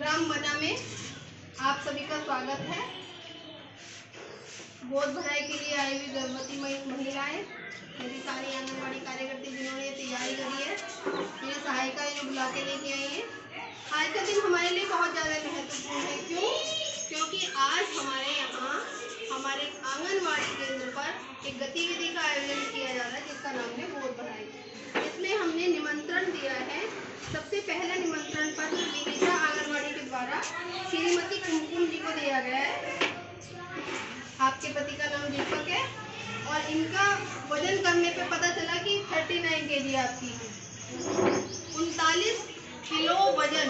ग्राम मना में आप सभी का स्वागत है। गोद भराई के लिए आई हुई गर्भवती महिलाएं, मेरी सारी आंगनबाड़ी कार्यकर्ती जिन्होंने तैयारी करी है, मेरी सहायिका जो बुला के लेके आई है। आज का दिन हमारे लिए बहुत ज़्यादा महत्वपूर्ण है। क्यों? क्योंकि आज हमारे यहाँ हमारे आंगनबाड़ी केंद्र पर एक गतिविधि का आयोजन किया जा रहा है जिसका नाम है गोद भराई। इसमें हमने निमंत्रण दिया है। सबसे पहला निमंत्रण पत्र विनीता आंगनबाड़ी के द्वारा श्रीमती कुमकुम जी को दिया गया है। आपके पति का नाम दीपक है और इनका वजन करने पे पता चला कि 39 kg आपकी 39 किलो वजन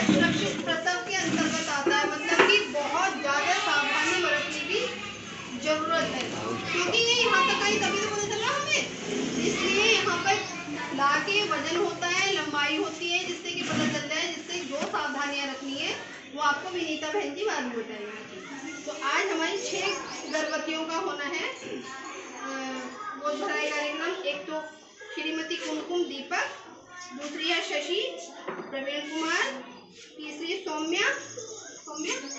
सुरक्षित प्रसव के अंतर्गत आता है। मतलब कि बहुत ज्यादा सावधानी बरतने की जरूरत है, क्योंकि ये यहाँ तक आई तभी तो पता चला हमें। इसलिए यहाँ पर लाके वजन होता है, लंबाई होती है, जिससे कि पता चलता है, जिससे जो सावधानियां रखनी है वो आपको विनीता बहन जी बाद में बताएंगे। तो आज हमारी 6 गर्भवतियों का होना है गोद भराई कार्यक्रम। एक तो श्रीमती कुमकुम दीपक, दूसरी है शशि प्रवीण कुमार, तीसरी सौम्या पंकज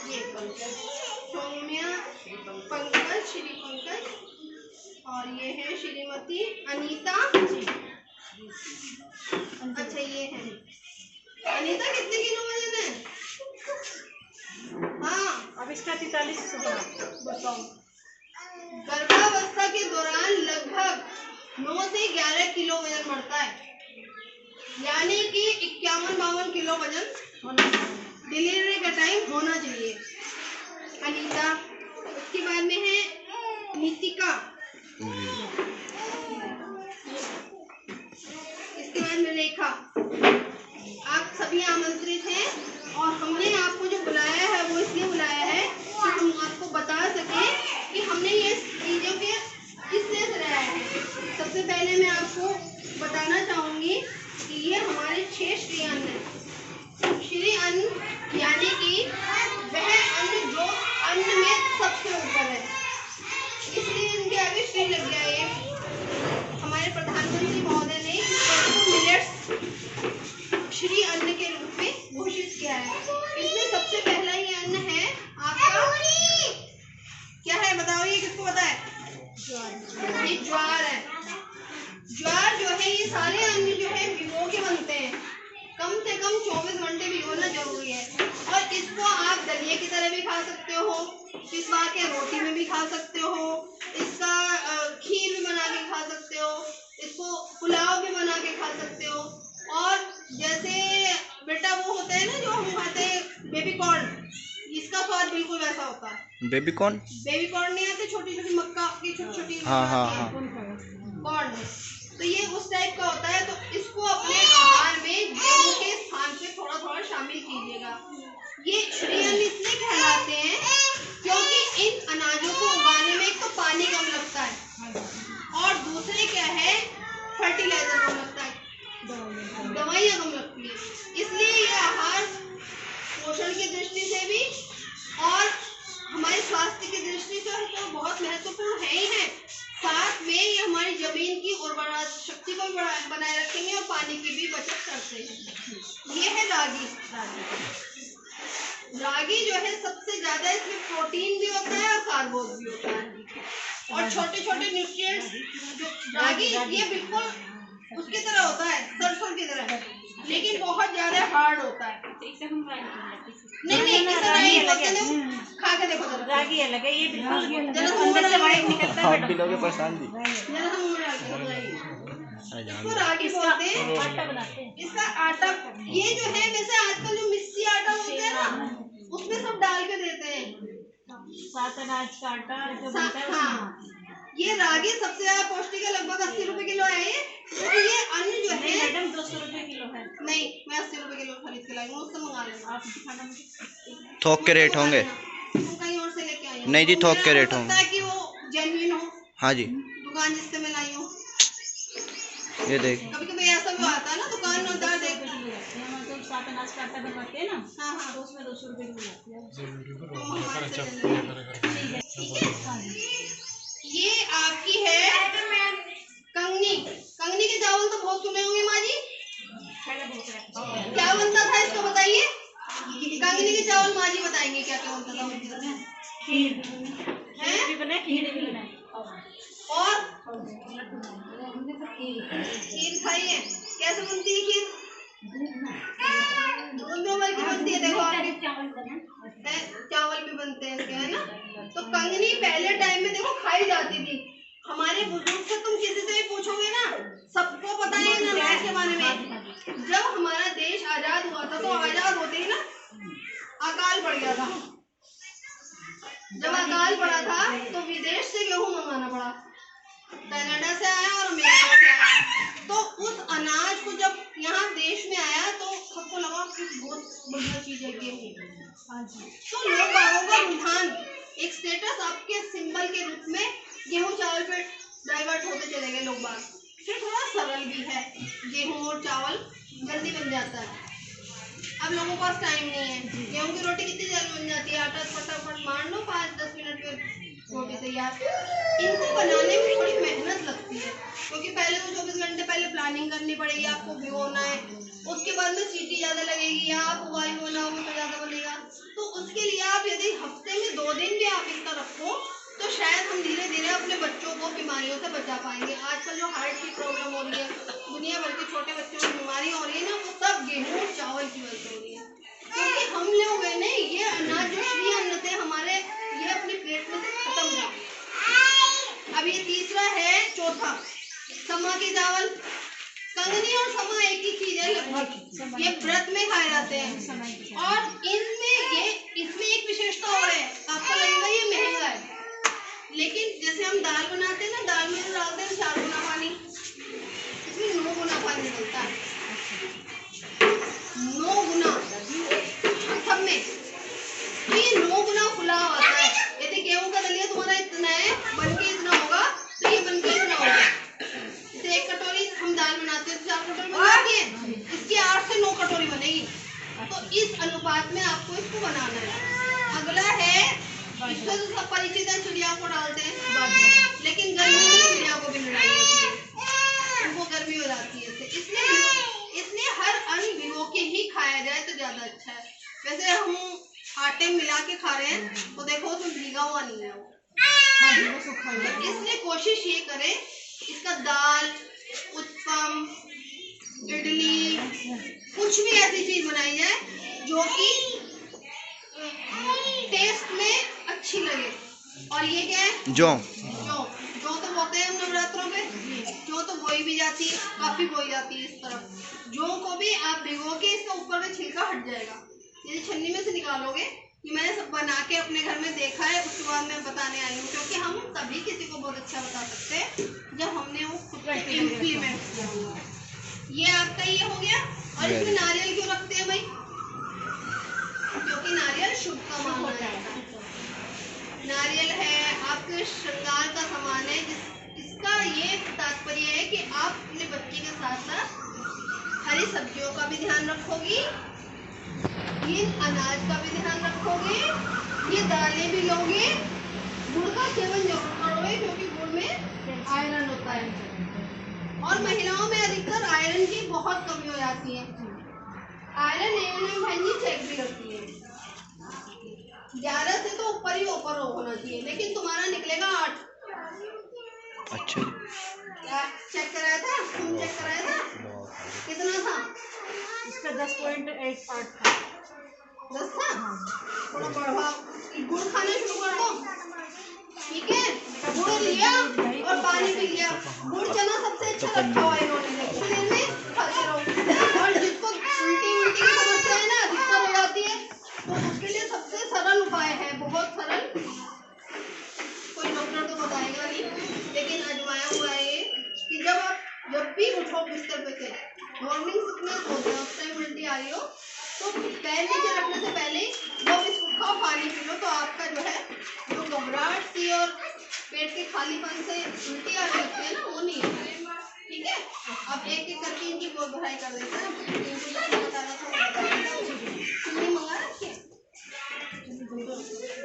श्री पंकज, और ये है श्रीमती अनीता। अच्छा, ये है अनीता। कितने किलो वजन है? हाँ, अब इसका 43 बताओ। गर्भावस्था के दौरान लगभग 9 से 11 किलो वजन बढ़ता है, यानी कि 51-52 किलो वजन डिलीवरी का टाइम होना चाहिए। अनीता। उसके बाद में है नितिका। इसके बाद में रेखा। आप सभी आमंत्रित हैं और हमने आपको जो बुलाया है वो इसलिए बुलाया है कि हम आपको बता सकें कि हमने ये चीजों के किससे कराया है। सबसे पहले मैं आपको बताना चाहूंगी कि ये हमारे 6 श्री अन्न है। श्री अन्न यानी कि वह अन्न जो अन्न में सबसे ऊपर है, इसलिए इनके आगे श्री लग गया। ये हमारे प्रधानमंत्री महोदय ने मिलेट्स श्री अन्न के रूप में घोषित किया है। इसमें सबसे पहला ये अन्न है आपका, क्या है बताओ, ये किसको पता है? ये ज्वार है। ज्वार जो है, ये सारे अन्न जो है भिगो के बनते हैं। कम से कम 24 घंटे भिगोना जरूरी है। और इसको आप दलिया की तरह भी खा सकते हो, पिसवा के रोटी में भी खा सकते हो, इसका खीर भी बना के खा सकते हो, इसको पुलाव भी बना के खा सकते हो। और जैसे बेटा वो होता है ना जो हम खाते हैं बेबी कॉर्न, इसका स्वाद बिल्कुल वैसा होता है। बेबी कॉर्न नहीं आते, छोटी छोटी मक्का की छोटी कॉर्न, तो ये उस टाइप का होता है। तो इसको अपने आहार में गेहूं के स्थान पे थोड़ा थोड़ा शामिल कीजिएगा। ये श्री अन्न इसलिए कहलाते हैं क्योंकि इन अनाजों को उगाने में एक तो पानी कम लगता है और दूसरे क्या है, फर्टिलाइजर कम लगता है, दवाइयाँ कम लगती है। इसलिए ये आहार पोषण की दृष्टि से भी और हमारे स्वास्थ्य की दृष्टि से तो बहुत महत्वपूर्ण है ही है। साथ में ये हमारी जमीन की उर्वरा शक्ति को भी बनाए रखेंगे और पानी की भी बचत करते हैं। ये है रागी। रागी जो है सबसे ज्यादा, इसमें प्रोटीन भी होता है और कार्बोज भी होता है और छोटे छोटे न्यूट्रिएंट्स। जो रागी ये बिल्कुल उसकी तरह होता है, सरसों की तरह, लेकिन बहुत ज्यादा हार्ड होता है। नहीं खा के देखो, रागी अलग है, ये बिल्कुल अंदर से वाइट निकलता है। आप भी लोगे परेशान दी। इसको रागी बोलते हैं, आटा बनाते हैं। इसका आटा ये जो है, वैसे आजकल जो मिस्सी आटा होता है ना, उसमें सब डाल के देते हैं। सात अनाज का आटा जो बनता है। हाँ, ये रागी सबसे ज्यादा पौष्टिक है। लगभग 80 रुपए किलो है ये। तो ये अन्न जो है मैडम 200 रुपए किलो है। नहीं, मैं 80 रुपए किलो खरीद के लाई हूँ, उससे मंगा लेना। आप दिखाना मुझे। थोक के रेट होंगे? तुम कहीं और से लेके आई हो? नहीं जी, थोक के रेट होंगे। कि वो जेन्युइन हो। हाँ जी, दुकान जिससे मैं लाई हूँ। ये देख, कभी कभी ऐसा भी आता है ना, दुकान में उतार देख। मतलब 7 अनाज का आटा बनवाते हैं ना। हाँ, तो उसमें 200 रुपए किलो लगती है। ये आपकी है कंगनी। कंगनी के चावल तो बहुत सुने होंगे माँ जी। क्या बनता था इसको बताइए। कंगनी के चावल माँ जी बताएंगे क्या क्या बनता था। खीर हैं? भी बनाए, खीर भी बनाए और खीर खाई है। कैसे बनती है खीर। दूध में उबाल के बनती है। देखो आपके चावल भी बनते हैं इसके, है ना। तो कंगनी पहले टाइम में देखो खाई जाती थी। हमारे बुजुर्ग से तुम किसी से भी पूछोगे ना, सबको पता है इन अनाज के बारे में। जब हमारा देश आजाद हुआ था तो आजाद होते ही ना अकाल पड़ गया था। जब अकाल पड़ा था तो विदेश से गेहूं मंगाना पड़ा। कनाडा से आया और अमेरिका से आया। तो उस अनाज को जब यहाँ देश में आया तो सबको लगा कि बहुत बढ़िया चीज है गेहूं। तो लोग बागों का रुझान एक स्टेटस आपके सिंबल के रूप में गेहूं चावल पे डाइवर्ट होते चले गए लोग बाग। फिर थोड़ा सरल भी है, गेहूं और चावल जल्दी बन जाता है। अब लोगों के पास टाइम नहीं है। गेहूं की रोटी कितनी जल्दी बन जाती है, आटा फटाफट मान लो 5-10 मिनट में रोटी तैयार। इनको बनाने में थोड़ी मेहनत लगती है क्योंकि पहले तो 24 घंटे पहले प्लानिंग करनी पड़ेगी। आपको भिगोना है, उसके बाद में सीटी ज्यादा लगेगी, या आप उबाल बनाओगे तो ज्यादा बनेगा। तो उसके लिए आप यदि हफ्ते में 2 दिन भी आप इसका रखो तो शायद हम धीरे धीरे अपने बच्चों को बीमारियों से बचा पाएंगे। आजकल जो हार्ट की प्रॉब्लम हो रही है, दुनिया भर के छोटे बच्चों में बीमारी हो रही है ना, वो सब गेहूं और चावल की वजह से हो रही है। क्योंकि हम लोग है ना, ये अनाज जो श्री अन्न थे हमारे, ये अपनी प्लेट में से खत्म हो गए। अब ये तीसरा है, चौथा समा के चावल। कंगनी और समा एक ही चीज है लगभग, ये व्रत में खाए जाते हैं। और इसमें एक विशेषता और है, आपको लगेगा ये महंगा है, लेकिन जैसे हम दाल बनाते हैं ना, दाल में तो डालते हैं 4 गुना पानी, इसमें 9 गुना पानी डलता है। 9 गुना सब में, तो ये 9 गुना फुला आता है। यदि गेहूं का दलिया तुम्हारा इतना है, बनके इतना होगा, तो ये बनके इतना होगा। जैसे 1 कटोरी हम दाल बनाते हैं तो 4 कटोरी बन जाती है, इसकी 8 से 9 कटोरी बनेगी। तो इस अनुपात में आपको इसको बनाना है। अगला है, इसको तो सब परिचित है, चिड़िया को डालते हैं, लेकिन गर्मी में चिड़िया को भी लड़ाई होती है, उनको गर्मी हो जाती है। इसलिए हर अन्न भिगो के ही खाया जाए तो ज्यादा अच्छा है। वैसे हम आटे मिला के खा रहे हैं तो देखो उसमें भीगा हुआ नहीं है वो। इसलिए कोशिश ये करें इसका दाल, उत्पम, इडली, कुछ भी ऐसी चीज बनाई जाए जो कि टेस्ट में अच्छी लगे। और ये क्या है, जौ तो बोते हैं हम नवरात्रों पे। जौ तो बोई भी जाती है, काफी बोई जाती है इस तरफ। जौ को भी आप भिगो के इसका ऊपर में छिलका हट जाएगा, यदि छन्नी में से निकालोगे। ये मैंने सब बना के अपने घर में देखा है, उसके बाद मैं बताने आई हूँ, क्योंकि हम तभी किसी को बहुत अच्छा बता सकते हैं जब हमने वो खुद इम्प्लीमेंट किया। ये आपका ये हो गया। और इसमें नारियल क्यों रखते हैं भाई, क्योंकि नारियल शुभ का माना जाता है। नारियल है आपके श्रृंगार का सामान है। इसका ये तात्पर्य है कि आप अपने बच्चे के साथ साथ हरी सब्जियों का भी ध्यान रखोगी, ये अनाज का भी ध्यान रखोगे, ये दालें भी लोगे, गुड़ का सेवन जरूर करोगे क्योंकि गुड़ में आयरन होता है। और महिलाओं में अधिकतर आयरन की बहुत कमी हो जाती है। आयरन लेवल भाई जी चेक भी करती है, 11 से तो ऊपर ही ऊपर होना चाहिए, लेकिन तुम्हारा निकलेगा 8। अच्छा, क्या चेक कराया था, तुम चेक कराया था, कितना था इसका 10.8 था। 10 था। थोड़ा बढ़ाओ, गुड़ खाना शुरू कर दो, ठीक है। गुड़ लिया और पानी पी लिया। गुड़ चना सबसे अच्छा रखा हुआ है इन्होंने, शरीर में खाते रहो। और जिसको उल्टी की समस्या है ना, दिक्कत हो जाती है, तो उसके लिए सबसे सरल उपाय है, बहुत सरल, कोई डॉक्टर तो बताएगा नहीं, लेकिन आजमाया हुआ है ये, कि जब भी उठो बिस्तर पे से, मॉर्निंग सिकनेस होता है, उस टाइम उल्टी आ रही हो, तो पैर नीचे रखने से पहले 2 बिस्कुट खाओ, पानी पी लो, तो आपका जो है जो घबराहट सी और पेट के खालीपन से उल्टी आ रही है ना, वो नहीं है, ठीक है। अब एक एक करके इनकी गोद भराई कर देते हैं। चीनी मंगा रखी है,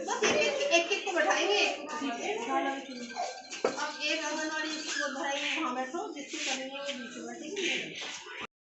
बस एक को बैठाएंगे। अब एक आंगनवाड़ी की गोद भराई में वहाँ बैठो, जिसकी करेंगे वो बीच में बैठेगी।